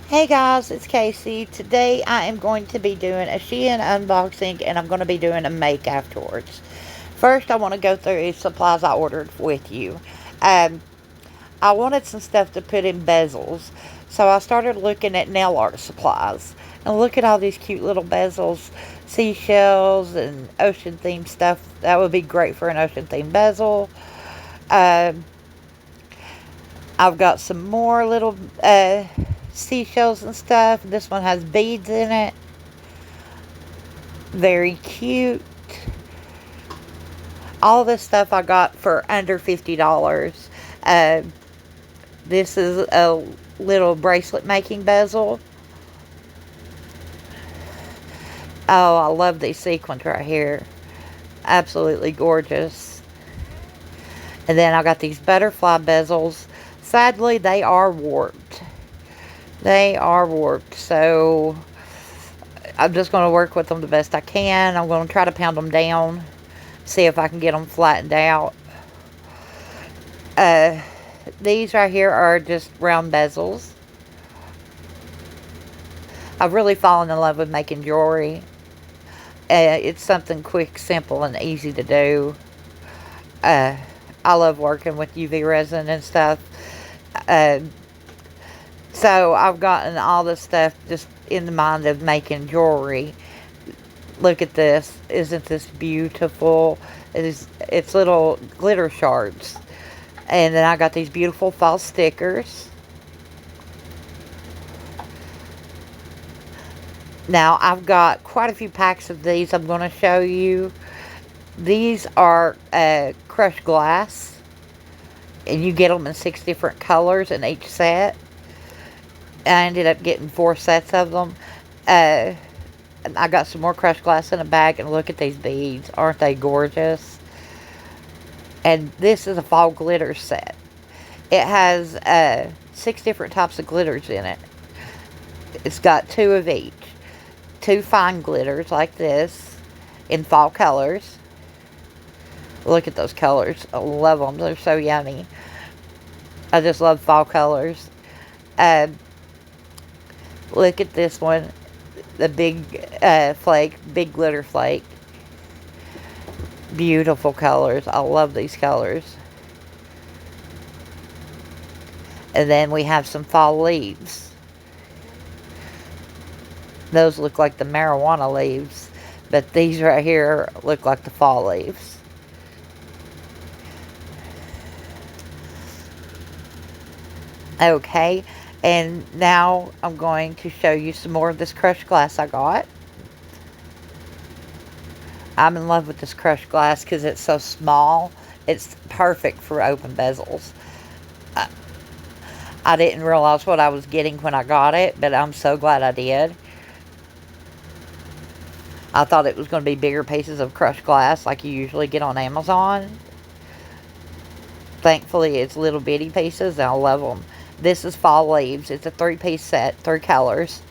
Hey guys, it's Casey. Today I am going to be doing a Shein unboxing and I'm going to be doing a make afterwards. First, I want to go through the supplies I ordered with you. Um, I wanted some stuff to put in bezels, so I started looking at nail art supplies. And look at all these cute little bezels, seashells and ocean themed stuff. That would be great for an ocean themed bezel. Um, I've got some more little seashells and stuff. This one has beads in it. Very cute. All this stuff I got for under $50. Uh, this is a little bracelet making bezel. Oh, I love these sequins right here. Absolutely gorgeous. And then I got these butterfly bezels. Sadly, they are warped. They are warped, so I'm just going to work with them the best I can. I'm going to try to pound them down, see if I can get them flattened out. These right here are just round bezels. I've really fallen in love with making jewelry. It's something quick, simple, and easy to do. I love working with UV resin and stuff. Uh, so I've gotten all this stuff just in the mind of making jewelry. Look at this. Isn't this beautiful? It's little glitter shards. And then I got these beautiful fall stickers. Now I've got quite a few packs of these I'm going to show you. These are crushed glass. And you get them in 6 different colors in each set. I ended up getting 4 sets of them. I got some more crushed glass in a bag, and look at these beads. Aren't they gorgeous? And this is a fall glitter set. It has 6 different types of glitters in it. It's got 2 of each. 2 fine glitters like this in fall colors. Look at those colors. I love them. They're so yummy. I just love fall colors. Look at this one. The big flake. Big glitter flake. Beautiful colors. I love these colors. And then we have some fall leaves. Those look like the marijuana leaves. But these right here look like the fall leaves. Okay. And now I'm going to show you some more of this crushed glass I got. I'm in love with this crushed glass because it's so small. It's perfect for open bezels. I didn't realize what I was getting when I got it, but I'm so glad I did. I thought it was going to be bigger pieces of crushed glass like you usually get on Amazon. Thankfully, it's little bitty pieces, and I love them. This is fall leaves. It's a 3-piece set, 3 colors.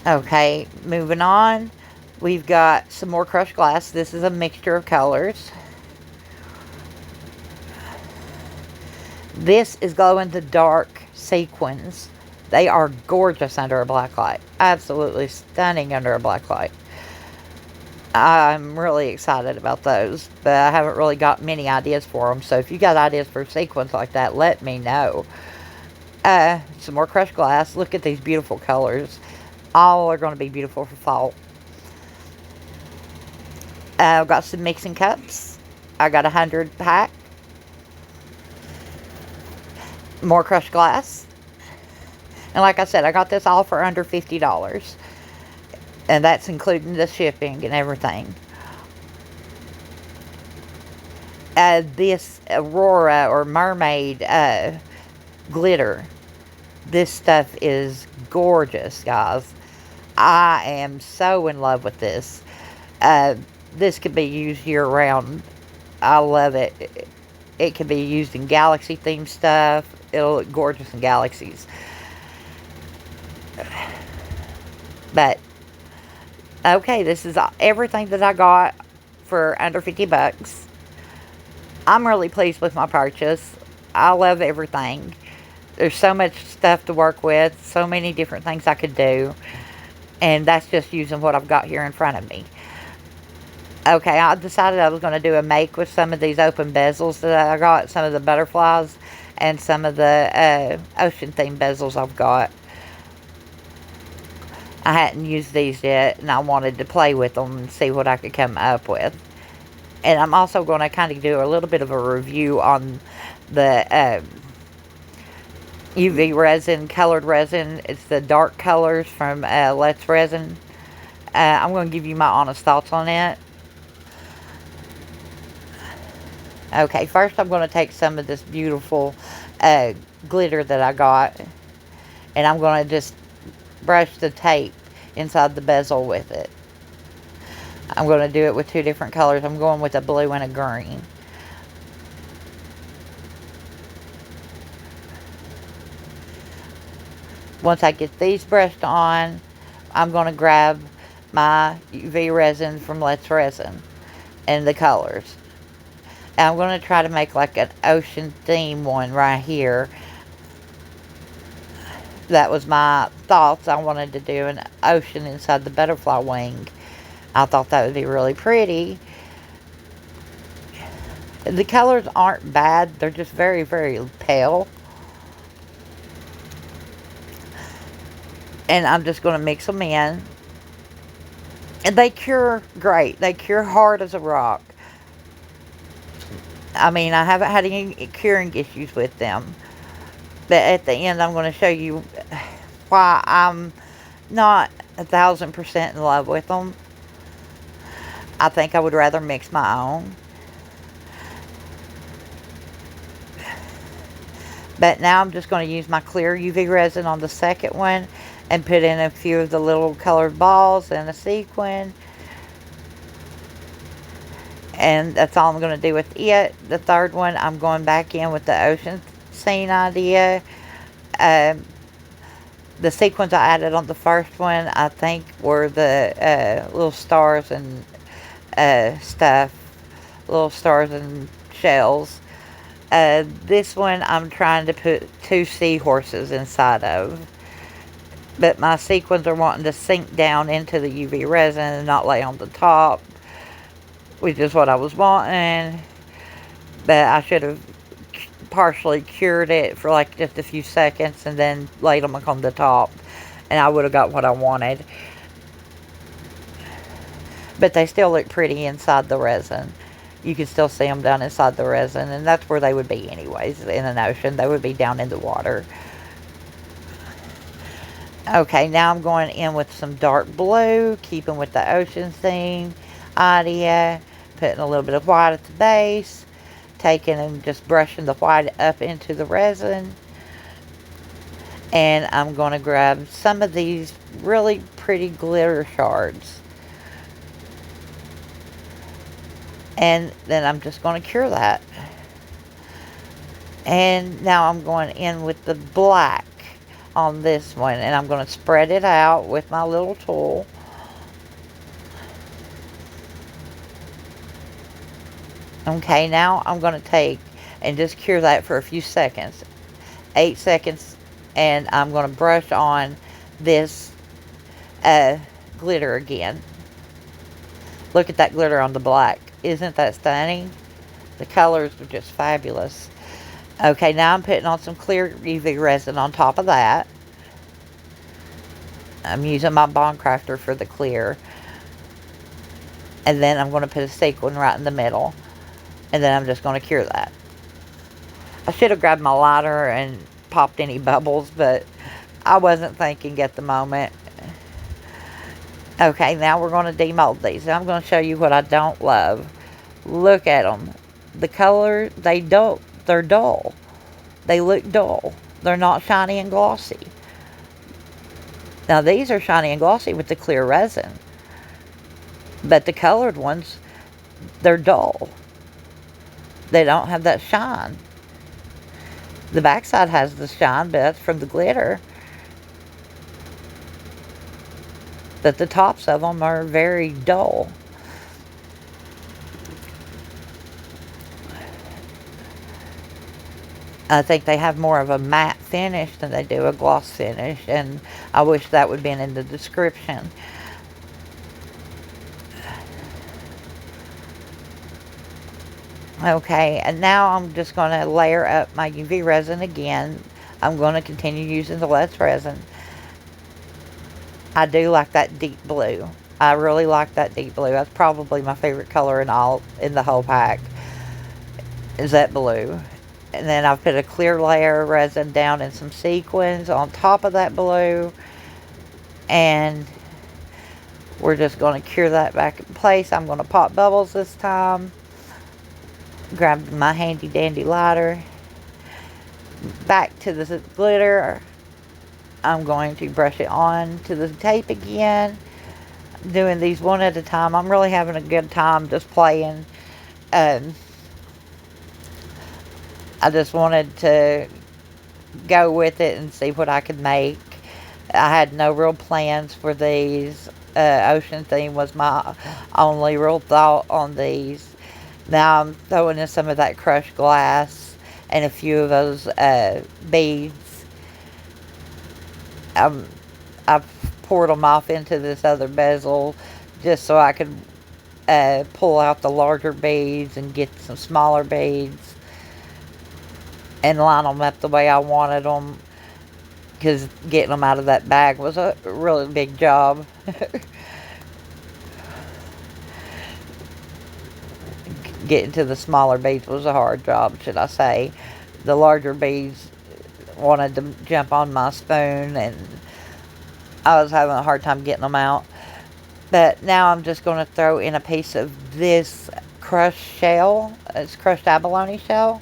Okay, moving on. We've got some more crushed glass. This is a mixture of colors. This is glow in the dark sequins. They are gorgeous under a black light. Absolutely stunning under a black light. I'm really excited about those, but I haven't really got many ideas for them. So if you got ideas for sequins like that, let me know. Some more crushed glass. Look at these beautiful colors. All are going to be beautiful for fall. I've got some mixing cups. I got 100 pack. More crushed glass. And like I said, I got this all for under $50. And that's including the shipping and everything. This Aurora or Mermaid glitter. This stuff is gorgeous, guys. I am so in love with this. This could be used year-round. I love it. It can be used in galaxy-themed stuff. It'll look gorgeous in galaxies. But okay, this is everything that I got for under $50. I'm really pleased with my purchase. I love everything. There's so much stuff to work with, so many different things I could do, and that's just using what I've got here in front of me. Okay, I decided I was going to do a make with some of these open bezels that I got, some of the butterflies, and some of the ocean theme bezels I've got. I hadn't used these yet, and I wanted to play with them and see what I could come up with. And I'm also going to kind of do a little bit of a review on the UV resin, colored resin. It's the dark colors from Let's Resin. I'm going to give you my honest thoughts on it. Okay, first I'm going to take some of this beautiful glitter that I got, and I'm going to just brush the tape inside the bezel with it. I'm going to do it with two different colors. I'm going with a blue and a green. Once I get these brushed on, I'm going to grab my UV resin from Let's Resin and the colors. And I'm going to try to make like an ocean theme one right here. That was my thoughts. I wanted to do an ocean inside the butterfly wing. I thought that would be really pretty. The colors aren't bad. They're just very, very pale. And I'm just going to mix them in. And they cure great. They cure hard as a rock. I mean, I haven't had any curing issues with them. But at the end, I'm going to show you why I'm not 1,000% in love with them. I think I would rather mix my own. But now I'm just going to use my clear UV resin on the second one and put in a few of the little colored balls and a sequin. And that's all I'm going to do with it. The third one, I'm going back in with the ocean scene idea. The sequins I added on the first one, I think, were the little stars and stuff. Little stars and shells. This one, I'm trying to put 2 seahorses inside of. But my sequins are wanting to sink down into the UV resin and not lay on the top, which is what I was wanting. But I should have partially cured it for like just a few seconds and then laid them on the top, and I would have got what I wanted. But they still look pretty inside the resin. You can still see them down inside the resin, and that's where they would be anyways. In an ocean, they would be down in the water. Okay, now I'm going in with some dark blue, keeping with the ocean theme idea, putting a little bit of white at the base, taking and just brushing the white up into the resin. And I'm going to grab some of these really pretty glitter shards. And then I'm just going to cure that. And now I'm going in with the black on this one, and I'm going to spread it out with my little tool. Okay, now I'm going to take and just cure that for a few seconds, 8 seconds, and I'm going to brush on this glitter again. Look at that glitter on the black. Isn't that stunning? The colors are just fabulous. Okay, now I'm putting on some clear UV resin on top of that. I'm using my bond craftor for the clear. And then I'm going to put a sequin right in the middle. And then I'm just going to cure that. I should have grabbed my lighter and popped any bubbles, but I wasn't thinking at the moment. Okay, now we're going to demold these. I'm going to show you what I don't love. Look at them. The color, they're dull. They look dull. They're not shiny and glossy. Now these are shiny and glossy with the clear resin. But the colored ones, they're dull. They don't have that shine. The backside has the shine, but that's from the glitter. But the tops of them are very dull. I think they have more of a matte finish than they do a gloss finish, and I wish that would have been in the description. Okay, and now I'm just going to layer up my UV resin again. I'm going to continue using the less resin. I do like that deep blue. I really like that deep blue. That's probably my favorite color in the whole pack, is that blue. And then I've put a clear layer of resin down in some sequins on top of that blue. And we're just going to cure that back in place. I'm going to pop bubbles this time. Grab my handy dandy lighter. Back to the glitter. I'm going to brush it on to the tape again. Doing these one at a time. I'm really having a good time just playing. I just wanted to go with it and see what I could make. I had no real plans for these. Ocean theme was my only real thought on these. Now I'm throwing in some of that crushed glass and a few of those beads. I've poured them off into this other bezel just so I could pull out the larger beads and get some smaller beads and line them up the way I wanted them, because getting them out of that bag was a really big job. Getting to the smaller beads was a hard job, should I say. The larger beads wanted to jump on my spoon, and I was having a hard time getting them out. But now I'm just going to throw in a piece of this crushed shell. It's crushed abalone shell.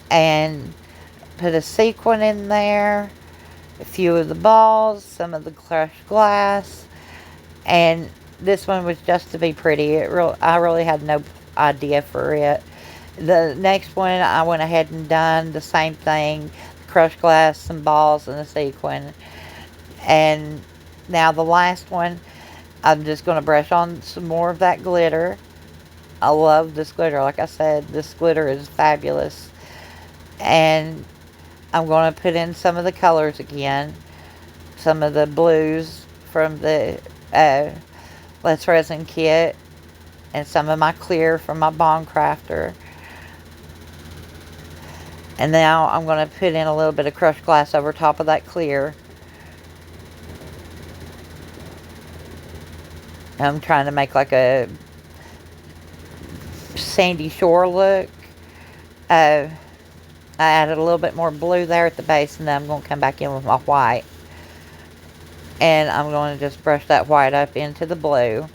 And put a sequin in there. A few of the balls. Some of the crushed glass. And this one was just to be pretty. I really had no idea for it. The next one, I went ahead and done the same thing. Crushed glass, some balls, and a sequin. And now the last one, I'm just going to brush on some more of that glitter. I love this glitter. Like I said, this glitter is fabulous. And I'm going to put in some of the colors again. Some of the blues from the Let's Resin kit. And some of my clear from my Bond Crafter. And now I'm going to put in a little bit of crushed glass over top of that clear. I'm trying to make like a sandy shore look. I added a little bit more blue there at the base, and then I'm going to come back in with my white. And I'm going to just brush that white up into the blue.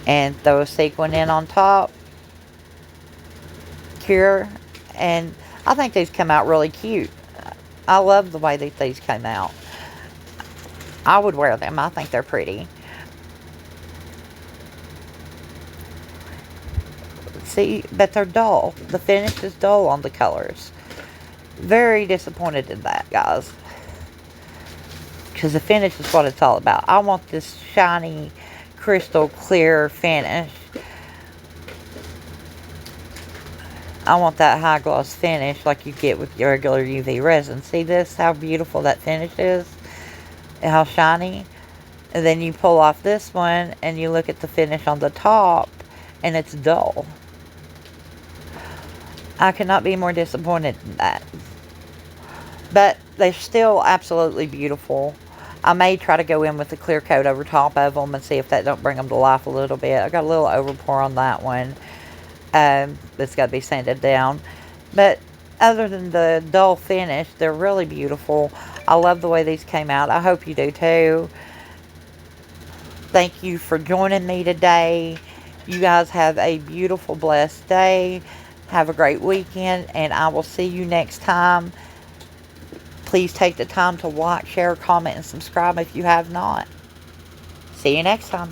And throw a sequin in on top. Cure. And I think these come out really cute. I love the way that these came out. I would wear them. I think they're pretty. See, but they're dull. The finish is dull on the colors. Very disappointed in that, guys. Because the finish is what it's all about. I want this shiny, crystal clear finish. I want that high gloss finish like you get with your regular UV resin. See this? How beautiful that finish is? And how shiny? And then you pull off this one and you look at the finish on the top and it's dull. I cannot be more disappointed in that. But they're still absolutely beautiful. I may try to go in with a clear coat over top of them and see if that don't bring them to life a little bit. I got a little overpour on that one. It's got to be sanded down. But other than the dull finish, they're really beautiful. I love the way these came out. I hope you do too. Thank you for joining me today. You guys have a beautiful, blessed day. Have a great weekend, and I will see you next time. Please take the time to like, share, comment, and subscribe if you have not. See you next time.